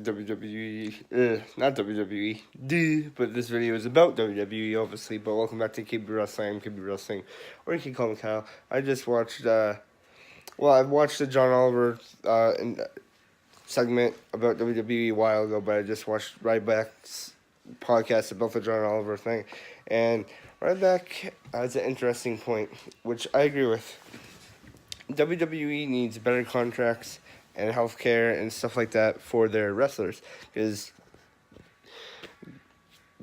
WWE, not WWE, but this video is about WWE, obviously. But welcome back to KB Wrestling, KB Wrestling, or you can call me Kyle. I just watched, I've watched the John Oliver segment about WWE a while ago, but I just watched Ryback's podcast about the John Oliver thing. And Ryback has an interesting point, which I agree with. WWE needs better contracts and healthcare and stuff like that for their wrestlers, because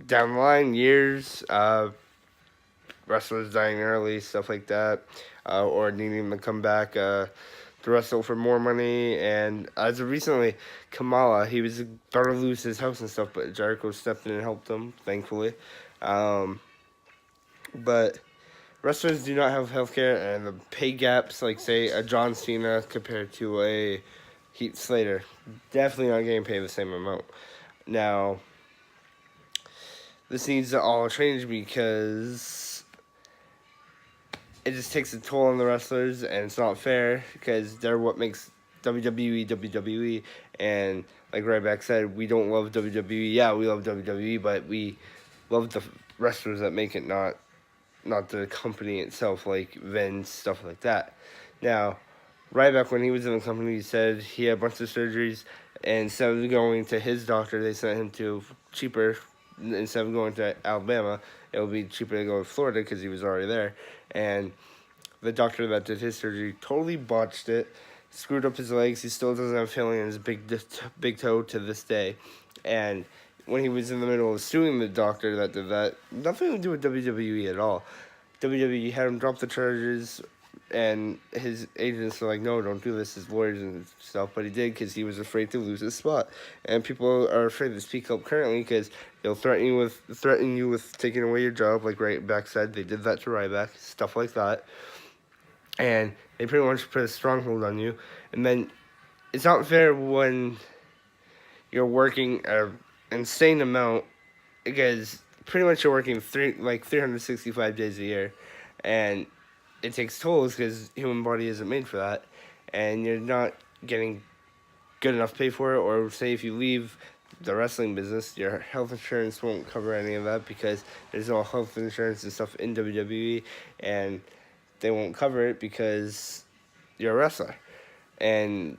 down the line, years, wrestlers dying early, stuff like that, or needing to come back to wrestle for more money. And as of recently, Kamala, he was about to lose his house and stuff, but Jericho stepped in and helped him, thankfully. But wrestlers do not have healthcare, and the pay gaps, like say a John Cena compared to a Heath Slater, definitely not getting paid the same amount. Now, this needs to all change because it just takes a toll on the wrestlers, and it's not fair because they're what makes WWE WWE. And like Ryback said, we don't love WWE. Yeah, we love WWE, but we love the wrestlers that make it, not the company itself, like Vince, stuff like that. Now, Ryback, when he was in the company, he said he had a bunch of surgeries, and instead of going to his doctor, they sent him to cheaper. Instead of going to Alabama, it would be cheaper to go to Florida because he was already there. And the doctor that did his surgery totally botched it, screwed up his legs. He still doesn't have feeling in his big toe to this day. And when he was in the middle of suing the doctor that did that, nothing to do with WWE at all. WWE had him drop the charges, and his agents were like, no, don't do this, his lawyers and stuff, but he did because he was afraid to lose his spot. And people are afraid to speak up currently because they'll threaten you with taking away your job, like Ryback said. They did that to Ryback, stuff like that. And they pretty much put a stronghold on you. And then it's not fair when you're working an insane amount, because pretty much you're working 365 days a year, and it takes tolls because human body isn't made for that, and you're not getting good enough pay for it. Or say if you leave the wrestling business, your health insurance won't cover any of that because there's no health insurance and stuff in WWE, and they won't cover it because you're a wrestler. And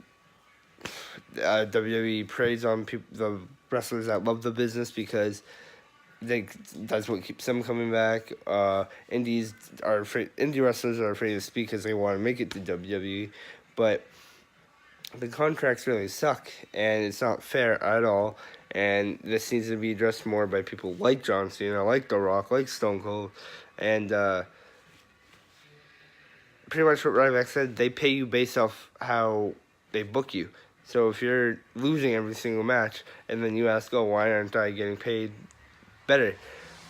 WWE preys on the wrestlers that love the business because that's what keeps them coming back. Indie wrestlers are afraid to speak because they want to make it to WWE, but the contracts really suck, and it's not fair at all. And this needs to be addressed more by people like John Cena, like The Rock, like Stone Cold, and pretty much what Ryback said. They pay you based off how they book you. So if you're losing every single match, and then you ask, oh, why aren't I getting paid better?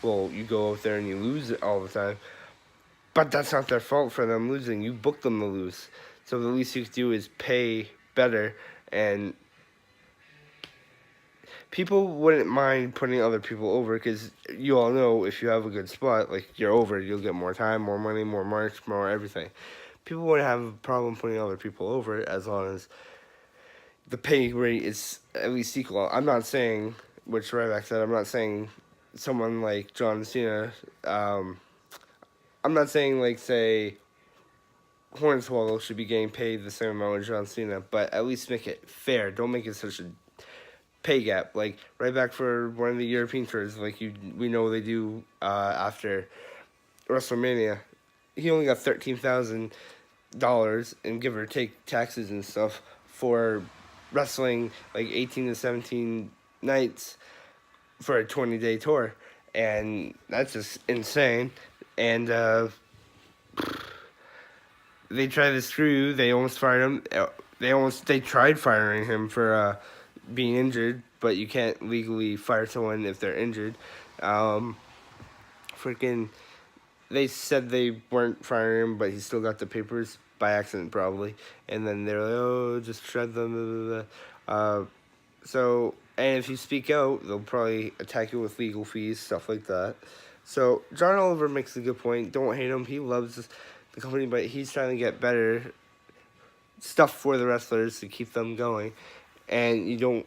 Well, you go out there and you lose it all the time. But that's not their fault for them losing. You booked them to lose. So the least you can do is pay better. And people wouldn't mind putting other people over because you all know if you have a good spot, like you're over, you'll get more time, more money, more merch, more everything. People wouldn't have a problem putting other people over as long as the pay rate is at least equal. I'm not saying, which Ryback said, I'm not saying someone like John Cena, I'm not saying, like, say, Hornswoggle should be getting paid the same amount as John Cena, but at least make it fair. Don't make it such a pay gap. Like, Ryback for one of the European tours, like we know they do after WrestleMania, he only got $13,000, and give or take taxes and stuff, for wrestling like 18 to 17 nights for a 20-day tour, and that's just insane. And they tried to screw you. They almost fired him. They tried firing him for being injured, but you can't legally fire someone if they're injured. They said they weren't firing him, but he still got the papers by accident, probably. And then they're like, oh, just shred them. Blah, blah, blah. And if you speak out, they'll probably attack you with legal fees, stuff like that. So John Oliver makes a good point. Don't hate him. He loves the company, but he's trying to get better stuff for the wrestlers to keep them going. And you don't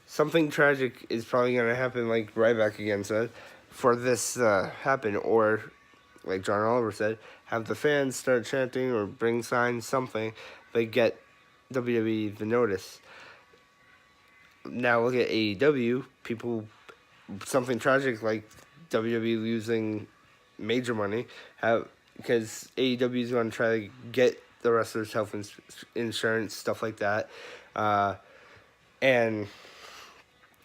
something tragic is probably going to happen, like Ryback again said, for this happen, or like John Oliver said, have the fans start chanting or bring signs, something, they get WWE the notice. Now look at AEW, people, something tragic like WWE losing major money, have, because AEW is going to try to get the wrestlers' health insurance, stuff like that. And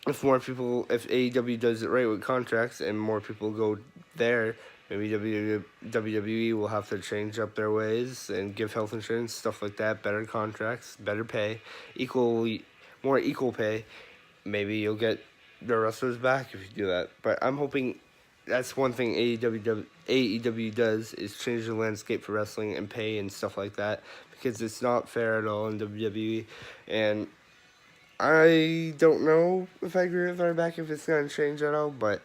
if AEW does it right with contracts and more people go there, maybe WWE will have to change up their ways and give health insurance, stuff like that, better contracts, better pay, more equal pay. Maybe you'll get the wrestlers back if you do that. But I'm hoping that's one thing AEW does, is change the landscape for wrestling and pay and stuff like that, because it's not fair at all in WWE. And I don't know if I agree with Ryback if it's going to change at all, but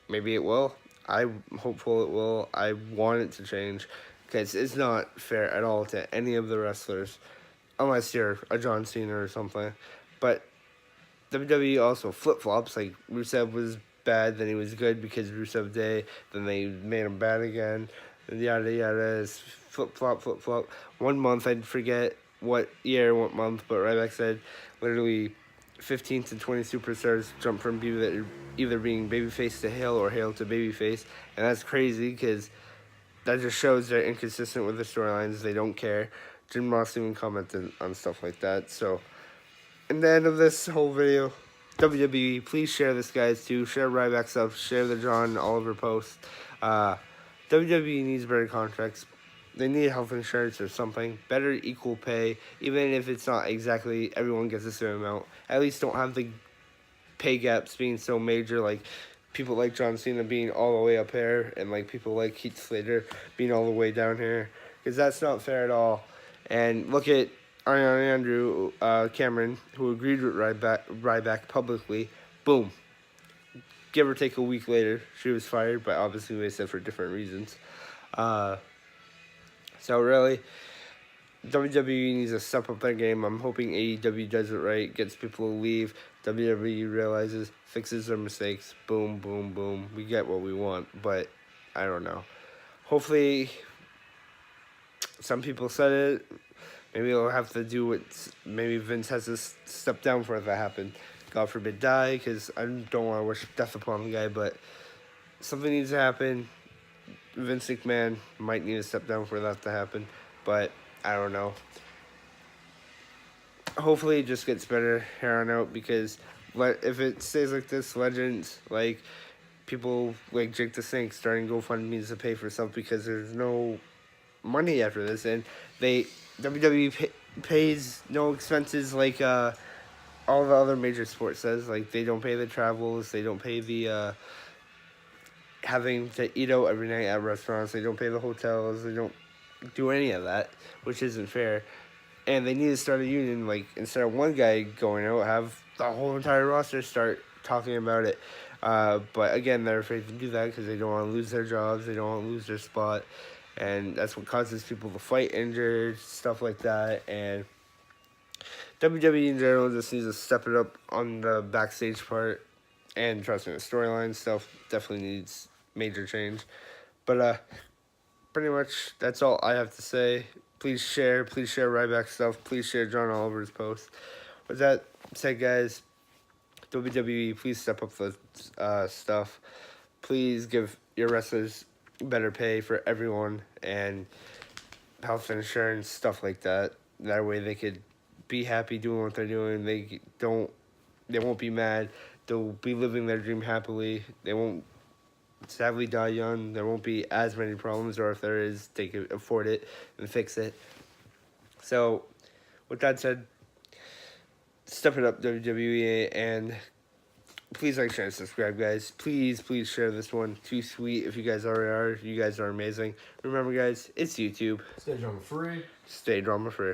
maybe it will. I'm hopeful it will. I want it to change, because it's not fair at all to any of the wrestlers, unless you're a John Cena or something. But WWE also flip-flops. Like, Rusev was bad, then he was good because Rusev Day, then they made him bad again, and yada yada. It's flip-flop, flip-flop. 1 month, I'd forget what year, what month, but Ryback said literally 15 to 20 superstars jump from either being babyface to heel or heel to babyface, and that's crazy, because that just shows they're inconsistent with the storylines. They don't care. Jim Ross even commented on stuff like that. So, in the end of this whole video, WWE, please share this, guys, too. Share Ryback stuff. Share the John Oliver post. WWE needs better contracts. They need health insurance or something. Better equal pay. Even if it's not exactly everyone gets the same amount. At least don't have the pay gaps being so major. Like people like John Cena being all the way up here. And like people like Heath Slater being all the way down here. Because that's not fair at all. And look at Ariana Andrew Cameron, who agreed with Ryback publicly. Boom. Give or take a week later, she was fired, but obviously they said for different reasons. So really, WWE needs to step up their game. I'm hoping AEW does it right, gets people to leave. WWE realizes, fixes their mistakes. Boom, boom, boom. We get what we want, but I don't know. Hopefully, some people said it. Maybe it'll have to do with, maybe Vince has to step down for it to happen. God forbid die, because I don't want to wish death upon the guy, but something needs to happen. Vince McMahon might need to step down for that to happen, but I don't know. Hopefully it just gets better here on out, because if it stays like this, legends, like people like Jake the Snake starting GoFundMe's to pay for stuff because there's no money after this, and WWE pays no expenses like all the other major sports says. Like, they don't pay the travels, they don't pay the having to eat out every night at restaurants, they don't pay the hotels, they don't do any of that, which isn't fair. And they need to start a union. Like, instead of one guy going out, have the whole entire roster start talking about it. But again, they're afraid to do that because they don't want to lose their jobs, they don't want to lose their spot, and that's what causes people to fight injured, stuff like that. And WWE in general just needs to step it up on the backstage part, and trust me, the storyline stuff definitely needs major change. But pretty much that's all I have to say. Please share Ryback stuff, please share John Oliver's post. With that said, guys, WWE, please step up the stuff. Please give your wrestlers better pay for everyone, and health insurance, stuff like that. That way they could be happy doing what they're doing. They won't be mad. They'll be living their dream happily. They won't sadly die young. There won't be as many problems, or if there is, they can afford it and fix it. So, with that said, step it up, WWE, and please like, share, and subscribe, guys. Please share this one. Too sweet if you guys already are. You guys are amazing. Remember, guys, it's YouTube. Stay drama free. Stay drama free.